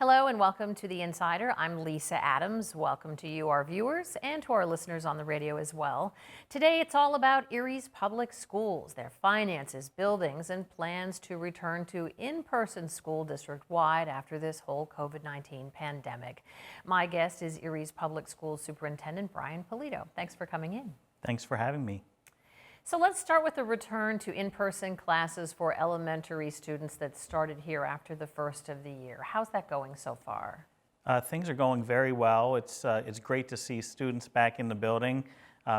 Hello and welcome to The Insider. I'm Lisa Adams. Welcome to you, our viewers, and to our listeners on the radio as well. Today it's all about Erie's public schools, their finances, buildings, and plans to return to in-person school district-wide after this whole COVID-19 pandemic. My guest is Erie's Public Schools Superintendent Brian Polito. Thanks for coming in. Thanks for having me. So let's start with the return to in-person classes for elementary students that started here after the first of the year. How's that going so far? Things are going very well. It's great to see students back in the building,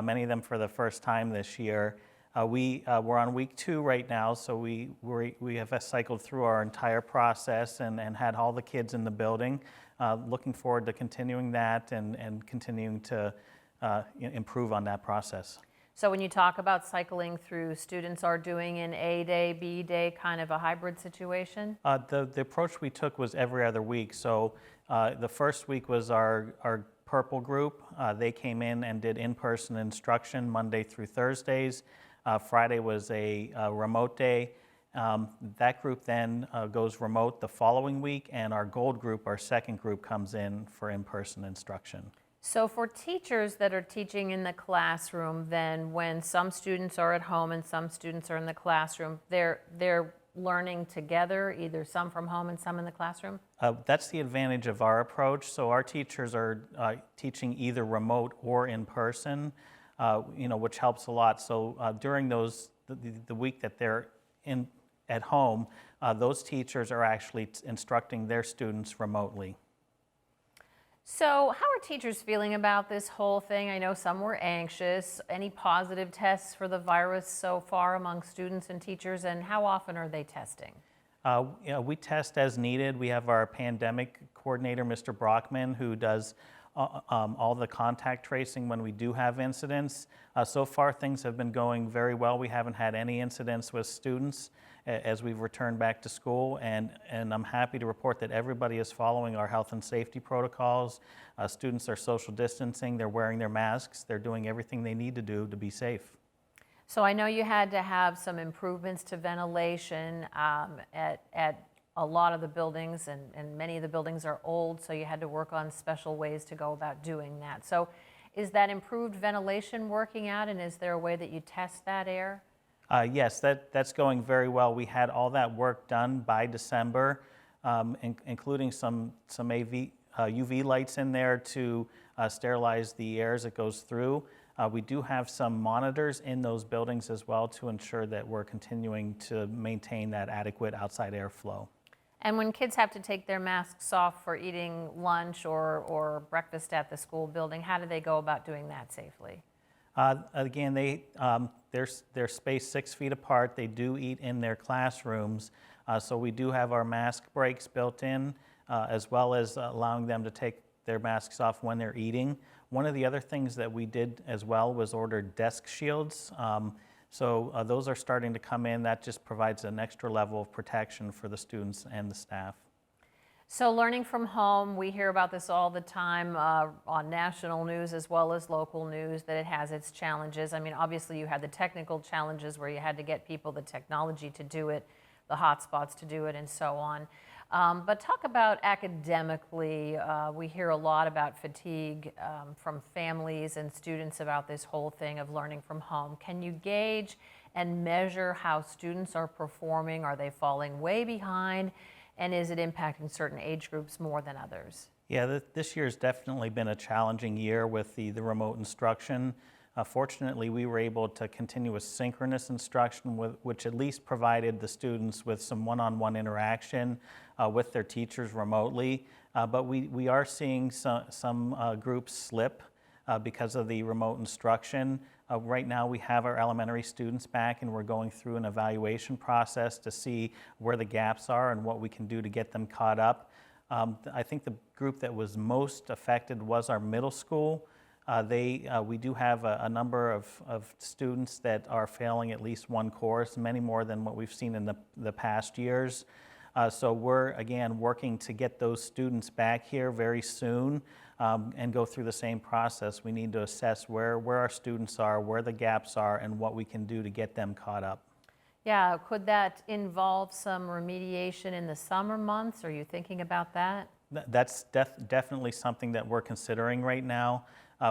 many of them for the first time this year. We're on week 2 right now, so we have cycled through our entire process and had all the kids in the building. Looking forward to continuing that and continuing to improve on that process. So when you talk about cycling through, students are doing an A day, B day, kind of a hybrid situation? The approach we took was every other week. So the first week was our purple group. They came in and did in-person instruction Monday through Thursdays. Friday was a remote day. That group then goes remote the following week, and our gold group, our second group, comes in for in-person instruction. So for teachers that are teaching in the classroom, then when some students are at home and some students are in the classroom, they're learning together, either some from home and some in the classroom? That's the advantage of our approach. So our teachers are teaching either remote or in person, which helps a lot. So during the week that they're at home, those teachers are actually instructing their students remotely. So how are teachers feeling about this whole thing? I know some were anxious. Any positive tests for the virus so far among students and teachers, and how often are they testing? We test as needed. We have our pandemic coordinator, Mr. Brockman, who does all the contact tracing when we do have incidents. So far, things have been going very well. We haven't had any incidents with students as we've returned back to school, and I'm happy to report that everybody is following our health and safety protocols. Students are social distancing, they're wearing their masks, they're doing everything they need to do to be safe. So I know you had to have some improvements to ventilation at a lot of the buildings, and many of the buildings are old, so you had to work on special ways to go about doing that. So is that improved ventilation working out, and is there a way that you test that air? Yes, that's going very well. We had all that work done by December, including some UV lights in there to sterilize the air as it goes through. We do have some monitors in those buildings as well to ensure that we're continuing to maintain that adequate outside airflow. And when kids have to take their masks off for eating lunch or breakfast at the school building, how do they go about doing that safely? Again, they're spaced 6 feet apart. They do eat in their classrooms, so we do have our mask breaks built in, as well as allowing them to take their masks off when they're eating. One of the other things that we did as well was order desk shields. So those are starting to come in. That just provides an extra level of protection for the students and the staff. So learning from home, we hear about this all the time on national news as well as local news, that it has its challenges. I mean, obviously you had the technical challenges where you had to get people the technology to do it, the hotspots to do it, and so on. But talk about academically. We hear a lot about fatigue from families and students about this whole thing of learning from home. Can you gauge and measure how students are performing? Are they falling way behind? And is it impacting certain age groups more than others? Yeah, this year's definitely been a challenging year with the remote instruction. Fortunately, we were able to continue with synchronous instruction, which at least provided the students with some one-on-one interaction with their teachers remotely. But we are seeing some groups slip because of the remote instruction. Right now we have our elementary students back, and we're going through an evaluation process to see where the gaps are and what we can do to get them caught up. I think the group that was most affected was our middle school. We do have a number of students that are failing at least one course, many more than what we've seen in the past years. So we're, again, working to get those students back here very soon and go through the same process. We need to assess where our students are, where the gaps are, and what we can do to get them caught up. Yeah, could that involve some remediation in the summer months? Are you thinking about that? That's definitely something that we're considering right now.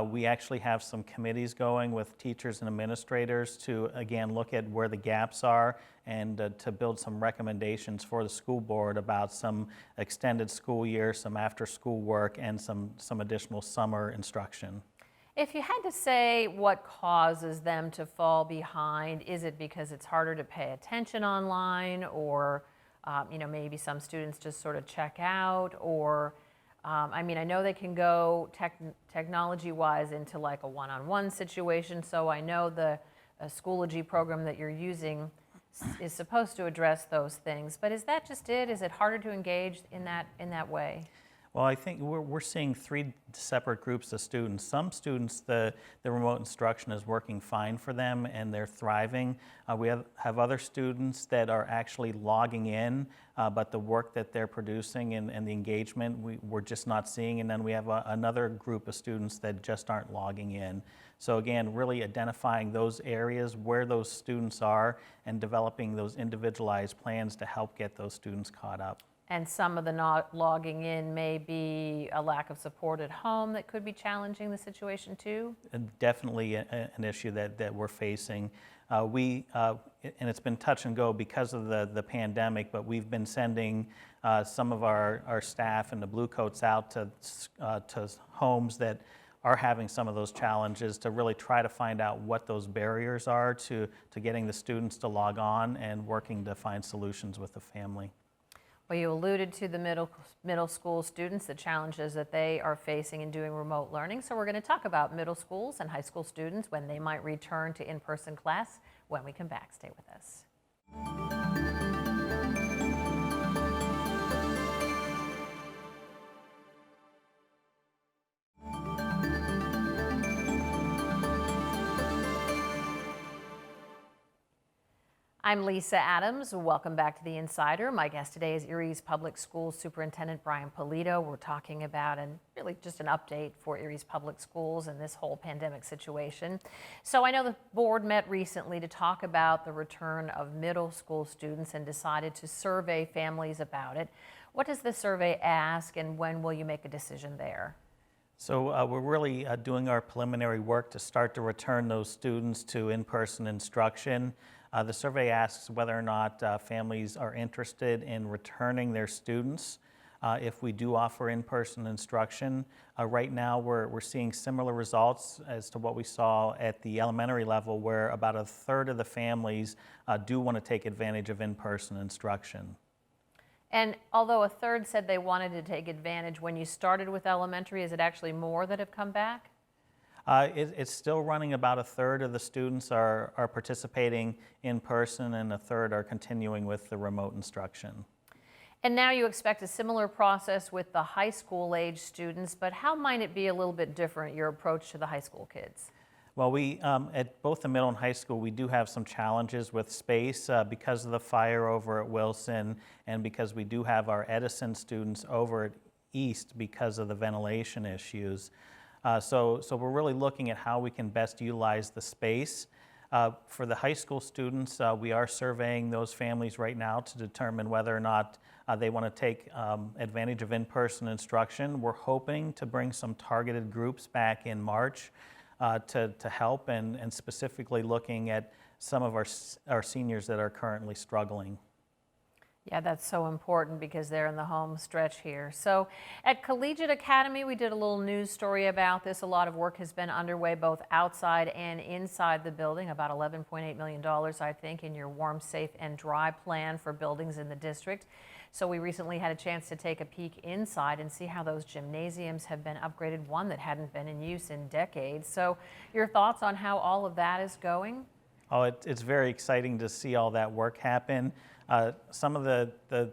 We actually have some committees going with teachers and administrators to, again, look at where the gaps are and to build some recommendations for the school board about some extended school year, some after-school work, and some additional summer instruction. If you had to say what causes them to fall behind, is it because it's harder to pay attention online, or maybe some students just sort of check out, or I mean, I know they can go technology-wise into like a one-on-one situation, so I know the Schoology program that you're using is supposed to address those things, but is that just it? Is it harder to engage in that way? Well, I think we're seeing three separate groups of students. Some students, the remote instruction is working fine for them and they're thriving. We have other students that are actually logging in, but the work that they're producing and the engagement, we're just not seeing. And then we have another group of students that just aren't logging in. So again, really identifying those areas where those students are and developing those individualized plans to help get those students caught up. And some of the not logging in may be a lack of support at home that could be challenging the situation too? Definitely an issue that we're facing. And it's been touch and go because of the pandemic, but we've been sending some of our staff and the Blue Coats out to homes that are having some of those challenges to really try to find out what those barriers are to getting the students to log on and working to find solutions with the family. Well, you alluded to the middle school students, the challenges that they are facing in doing remote learning. So we're going to talk about middle schools and high school students when they might return to in-person class when we come back. Stay with us. I'm Lisa Adams. Welcome back to The Insider. My guest today is Erie's Public Schools Superintendent Brian Polito. We're talking about really just an update for Erie's public schools and this whole pandemic situation. So I know the board met recently to talk about the return of middle school students and decided to survey families about it. What does the survey ask, and when will you make a decision there? So we're really doing our preliminary work to start to return those students to in-person instruction. The survey asks whether or not families are interested in returning their students if we do offer in-person instruction. Right now we're seeing similar results as to what we saw at the elementary level, where about a third of the families do want to take advantage of in-person instruction. And although a third said they wanted to take advantage, when you started with elementary, is it actually more that have come back? It's still running. About a third of the students are participating in person, and a third are continuing with the remote instruction. And now you expect a similar process with the high school age students, but how might it be a little bit different, your approach to the high school kids? Well, we at both the middle and high school, we do have some challenges with space because of the fire over at Wilson, and because we do have our Edison students over at East because of the ventilation issues. So we're really looking at how we can best utilize the space. For the high school students, we are surveying those families right now to determine whether or not they want to take advantage of in-person instruction. We're hoping to bring some targeted groups back in March to help, and specifically looking at some of our seniors that are currently struggling. Yeah, that's so important because they're in the home stretch here. So at Collegiate Academy, we did a little news story about this. A lot of work has been underway both outside and inside the building, about $11.8 million, I think, in your warm, safe, and dry plan for buildings in the district. So we recently had a chance to take a peek inside and see how those gymnasiums have been upgraded, one that hadn't been in use in decades. So your thoughts on how all of that is going? Oh, it's very exciting to see all that work happen. Some of the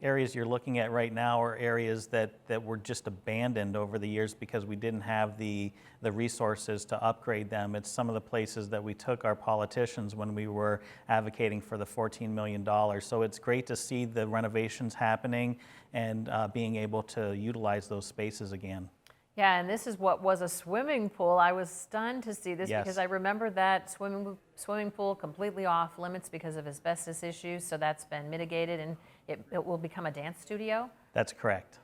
areas you're looking at right now are areas that were just abandoned over the years because we didn't have the resources to upgrade them. It's some of the places that we took our politicians when we were advocating for the $14 million. So it's great to see the renovations happening and being able to utilize those spaces again. Yeah, and this is what was a swimming pool. I was stunned to see this Yes. because I remember that swimming pool completely off limits because of asbestos issues, so that's been mitigated, and it will become a dance studio. That's correct.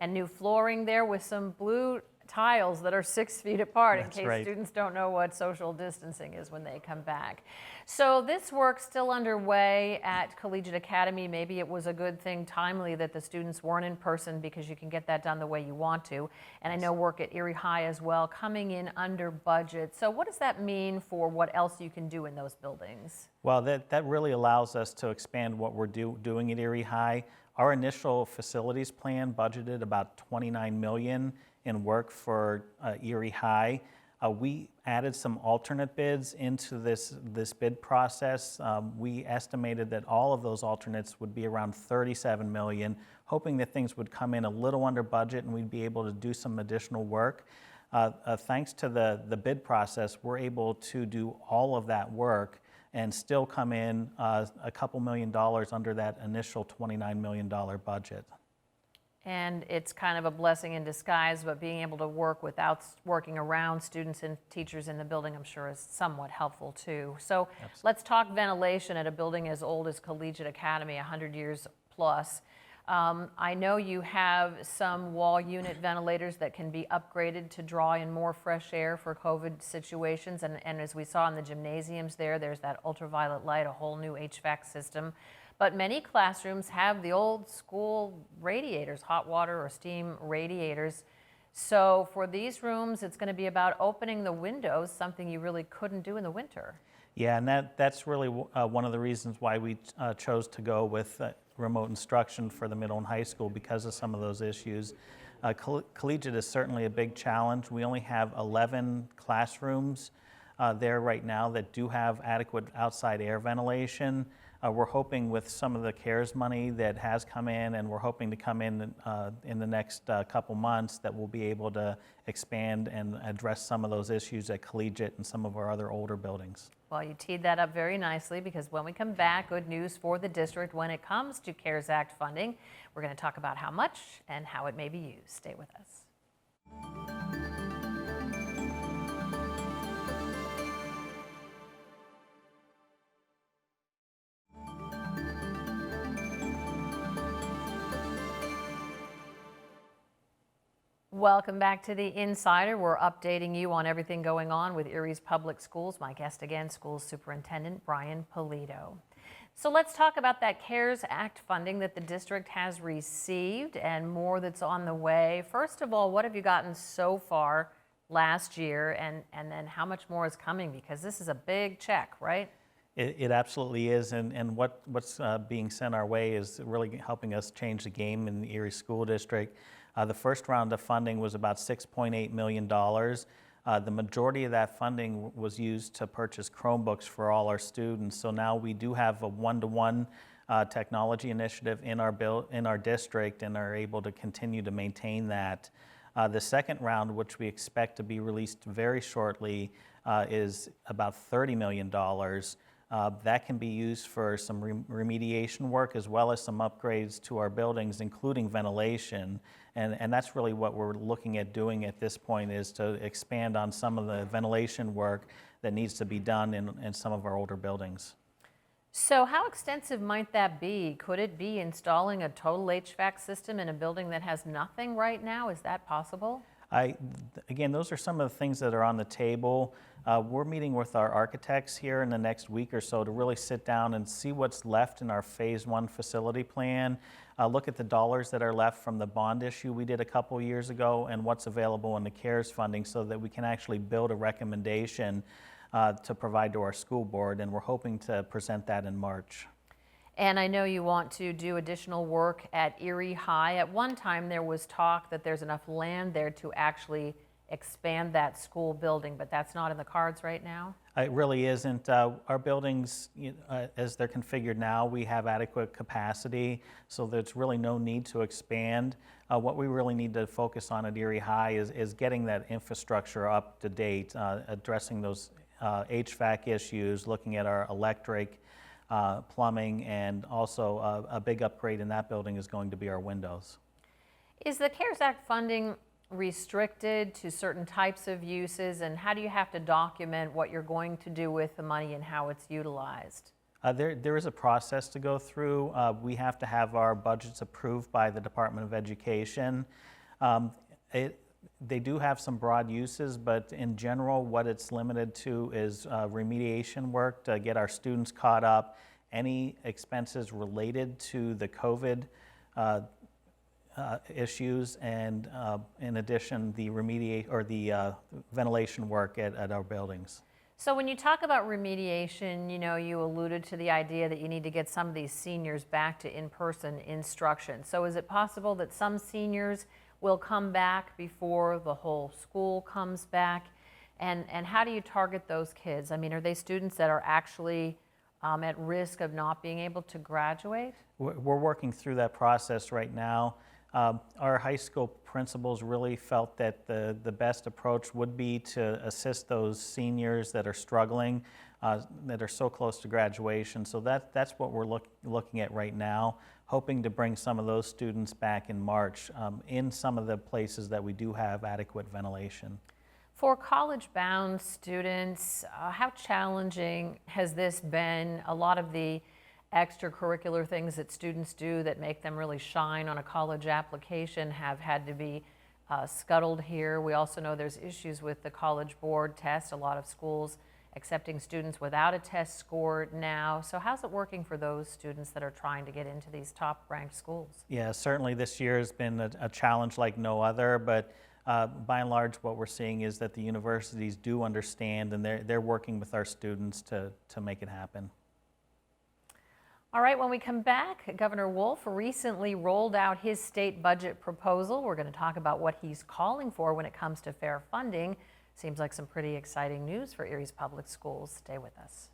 and new flooring there with some blue tiles that are 6 feet apart in That's case right. students don't know what social distancing is when they come back. So this work's still underway at Collegiate Academy. Maybe it was a good thing timely that the students weren't in person because you can get that done the way you want to. And I know work at Erie High as well, coming in under budget. So what does that mean for what else you can do in those buildings? Well, that really allows us to expand what we're doing at Erie High. Our initial facilities plan budgeted about $29 million in work for Erie High. We added some alternate bids into this bid process. We estimated that all of those alternates would be around $37 million, hoping that things would come in a little under budget and we'd be able to do some additional work. Thanks to the bid process, we're able to do all of that work and still come in a couple $1,000,000 under that initial $29 million budget. And it's kind of a blessing in disguise, but being able to work without working around students and teachers in the building, I'm sure, is somewhat helpful too. So let's talk ventilation at a building as old as Collegiate Academy, 100 years plus. I know you have some wall unit ventilators that can be upgraded to draw in more fresh air for COVID situations. And as we saw in the gymnasiums there's that ultraviolet light, a whole new HVAC system. But many classrooms have the old school radiators, hot water or steam radiators. So for these rooms, it's going to be about opening the windows, something you really couldn't do in the winter. Yeah, and that's really one of the reasons why we chose to go with remote instruction for the middle and high school, because of some of those issues. Collegiate is certainly a big challenge. We only have 11 classrooms there right now that do have adequate outside air ventilation. We're hoping with some of the CARES money that has come in, and we're hoping to come in the next couple months, that we'll be able to expand and address some of those issues at Collegiate and some of our other older buildings. Well, you teed that up very nicely, because when we come back, good news for the district when it comes to CARES Act funding. We're going to talk about how much and how it may be used. Stay with us. Welcome back to The Insider. We're updating you on everything going on with Erie's public schools. My guest again, School Superintendent Brian Polito. So let's talk about that CARES Act funding that the district has received and more that's on the way. First of all, what have you gotten so far last year, and then how much more is coming? Because this is a big check, right? It absolutely is, and what's being sent our way is really helping us change the game in the Erie School District. The first round of funding was about $6.8 million. The majority of that funding was used to purchase Chromebooks for all our students. So now we do have a one-to-one technology initiative in our district, and are able to continue to maintain that. The second round, which we expect to be released very shortly, is about $30 million. That can be used for some remediation work, as well as some upgrades to our buildings, including ventilation. And that's really what we're looking at doing at this point, is to expand on some of the ventilation work that needs to be done in some of our older buildings. So how extensive might that be? Could it be installing a total HVAC system in a building that has nothing right now? Is that possible? Again, those are some of the things that are on the table. We're meeting with our architects here in the next week or so to really sit down and see what's left in our Phase 1 facility plan, look at the dollars that are left from the bond issue we did a couple years ago, and what's available in the CARES funding, so that we can actually build a recommendation to provide to our school board, and we're hoping to present that in March. And I know you want to do additional work at Erie High. At one time, there was talk that there's enough land there to actually expand that school building, but that's not in the cards right now? It really isn't. Our buildings, as they're configured now, we have adequate capacity, so there's really no need to expand. What we really need to focus on at Erie High is getting that infrastructure up to date, addressing those HVAC issues, looking at our electric, plumbing, and also a big upgrade in that building is going to be our windows. Is the CARES Act funding restricted to certain types of uses, and how do you have to document what you're going to do with the money and how it's utilized? There is a process to go through. We have to have our budgets approved by the Department of Education. Um, they do have some broad uses, but in general, what it's limited to is remediation work to get our students caught up, any expenses related to the COVID issues, and in addition, the ventilation work at our buildings. So when you talk about remediation, you alluded to the idea that you need to get some of these seniors back to in-person instruction. So is it possible that some seniors will come back before the whole school comes back? And how do you target those kids? I mean, are they students that are actually at risk of not being able to graduate? We're working through that process right now. Our high school principals really felt that the best approach would be to assist those seniors that are struggling, that are so close to graduation. So that's what we're looking at right now, hoping to bring some of those students back in March in some of the places that we do have adequate ventilation. For college-bound students, how challenging has this been? A lot of the extracurricular things that students do that make them really shine on a college application have had to be scuttled here. We also know there's issues with the College Board test. A lot of schools accepting students without a test score now. So how's it working for those students that are trying to get into these top-ranked schools? Yeah, certainly this year has been a challenge like no other, but by and large what we're seeing is that the universities do understand, and they're working with our students to make it happen. All right, when we come back, Governor Wolf recently rolled out his state budget proposal. We're going to talk about what he's calling for when it comes to fair funding. Seems like some pretty exciting news for Erie's public schools. Stay with us.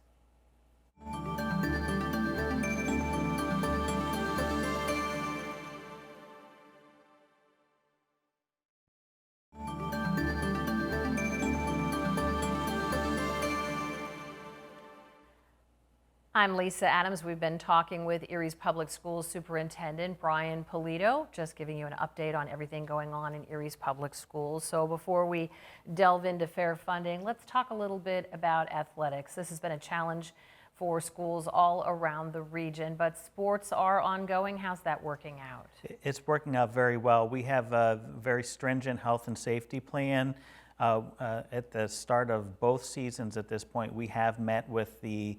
I'm Lisa Adams. We've been talking with Erie's Public Schools Superintendent Brian Polito, just giving you an update on everything going on in Erie's Public Schools. So before we delve into fair funding, let's talk a little bit about athletics. This has been a challenge for schools all around the region, but sports are ongoing. How's that working out? It's working out very well. We have a very stringent health and safety plan. At the start of both seasons at this point, we have met with the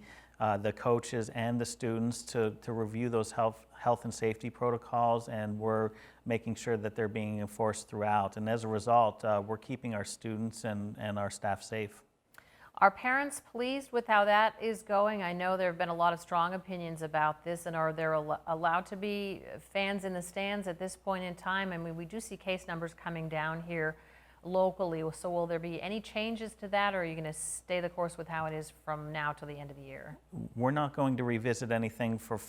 coaches and the students to review those health and safety protocols, and we're making sure that they're being enforced throughout. And as a result, we're keeping our students and our staff safe. Are parents pleased with how that is going? I know there have been a lot of strong opinions about this, and are there allowed to be fans in the stands at this point in time? I mean, we do see case numbers coming down here locally, so will there be any changes to that, or are you going to stay the course with how it is from now till the end of the year? We're not going to revisit anything for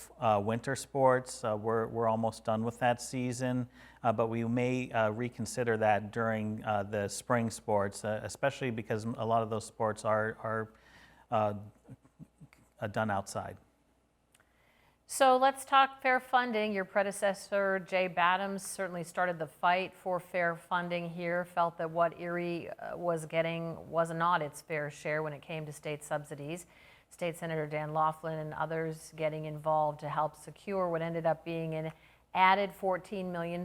winter sports. We're almost done with that season, but we may reconsider that during the spring sports, especially because a lot of those sports are done outside. So let's talk fair funding. Your predecessor, Jay Badams, certainly started the fight for fair funding here, felt that what Erie was getting was not its fair share when it came to state subsidies. State Senator Dan Laughlin and others getting involved to help secure what ended up being an added $14 million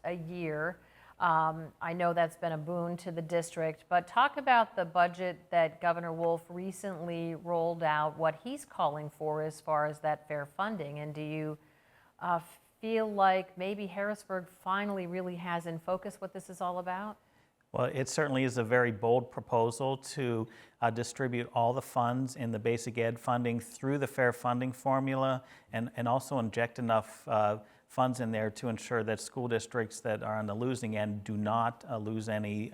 a year. I know that's been a boon to the district, but talk about the budget that Governor Wolf recently rolled out, what he's calling for as far as that fair funding. And do you feel like maybe Harrisburg finally really has in focus what this is all about? Well, it certainly is a very bold proposal to distribute all the funds in the basic ed funding through the fair funding formula, and also inject enough funds in there to ensure that school districts that are on the losing end do not lose any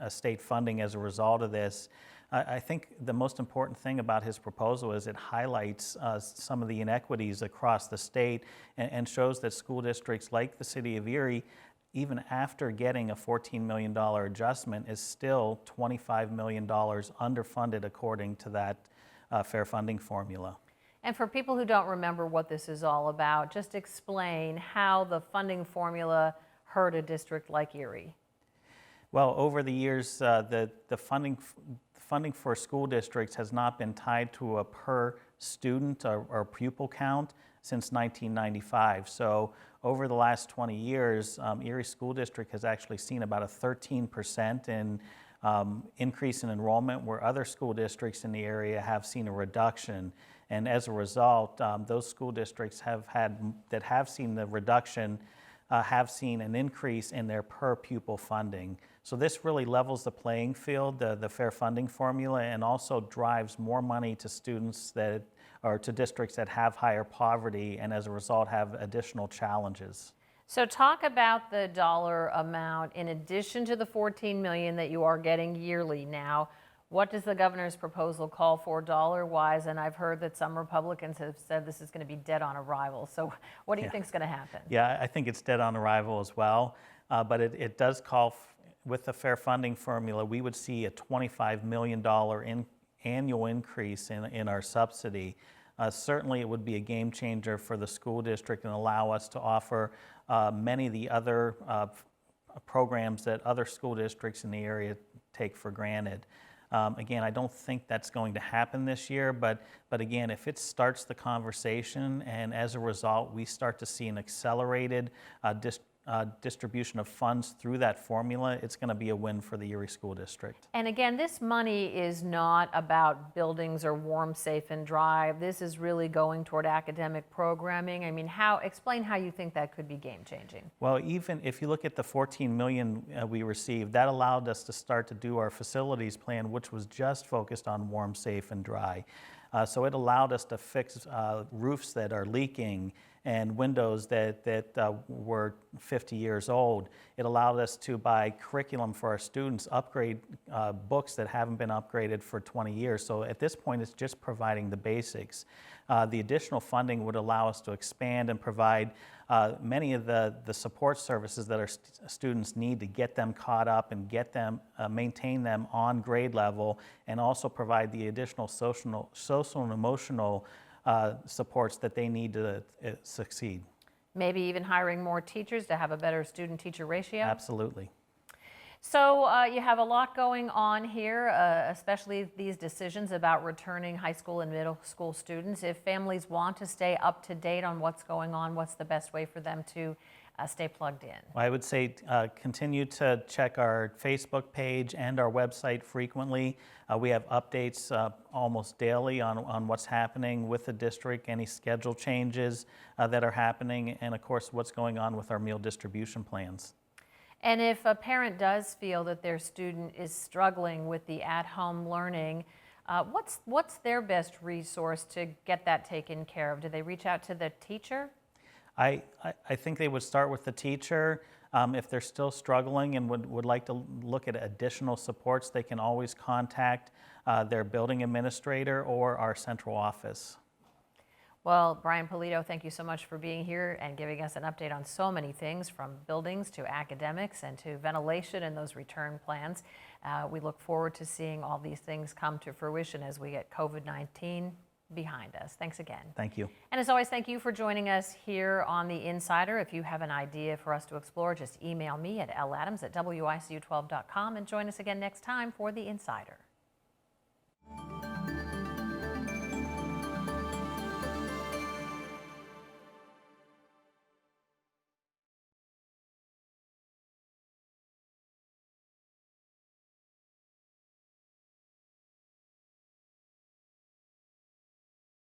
state funding as a result of this. I think the most important thing about his proposal is it highlights some of the inequities across the state, and shows that school districts like the city of Erie, even after getting a $14 million adjustment, is still $25 million underfunded according to that fair funding formula. And for people who don't remember what this is all about, just explain how the funding formula hurt a district like Erie. Well, over the years, the funding for school districts has not been tied to a per student or pupil count since 1995. So over the last 20 years, Erie School District has actually seen about a 13% increase in enrollment, where other school districts in the area have seen a reduction. And as a result, those school districts that have seen the reduction have seen an increase in their per pupil funding. So this really levels the playing field, the fair funding formula, and also drives more money to students or to districts that have higher poverty and as a result have additional challenges. So talk about the dollar amount in addition to the $14 million that you are getting yearly now. What does the governor's proposal call for dollar-wise? And I've heard that some Republicans have said this is going to be dead on arrival. So what do you think is going to happen? Yeah, I think it's dead on arrival as well. But it does call, with the fair funding formula, we would see a $25 million annual increase in our subsidy. Certainly it would be a game changer for the school district and allow us to offer many of the other programs that other school districts in the area take for granted. Again, I don't think that's going to happen this year, but again, if it starts the conversation and as a result we start to see an accelerated distribution of funds through that formula, it's going to be a win for the Erie School District. And again, this money is not about buildings or warm, safe, and dry. This is really going toward academic programming. I mean, explain how you think that could be game-changing. Well, even if you look at the $14 million we received, that allowed us to start to do our facilities plan, which was just focused on warm, safe, and dry. So it allowed us to fix roofs that are leaking and windows that were 50 years old. It allowed us to buy curriculum for our students, upgrade books that haven't been upgraded for 20 years. So at this point, it's just providing the basics. The additional funding would allow us to expand and provide many of the support services that our students need to get them caught up and get them, maintain them on grade level, and also provide the additional social and emotional supports that they need to succeed. Maybe even hiring more teachers to have a better student-teacher ratio? Absolutely. So you have a lot going on here, especially these decisions about returning high school and middle school students. If families want to stay up to date on what's going on, what's the best way for them to stay plugged in? Well, I would say continue to check our Facebook page and our website frequently. We have updates almost daily on what's happening with the district, any schedule changes that are happening, and of course what's going on with our meal distribution plans. And if a parent does feel that their student is struggling with the at-home learning, what's their best resource to get that taken care of? Do they reach out to the teacher? I think they would start with the teacher. If they're still struggling and would like to look at additional supports, they can always contact their building administrator or our central office. Well, Brian Polito, thank you so much for being here and giving us an update on so many things, from buildings to academics and to ventilation and those return plans. We look forward to seeing all these things come to fruition as we get COVID-19 behind us. Thanks again. Thank you. And as always, thank you for joining us here on The Insider. If you have an idea for us to explore, just email me at ladams@wicu12.com and join us again next time for The Insider.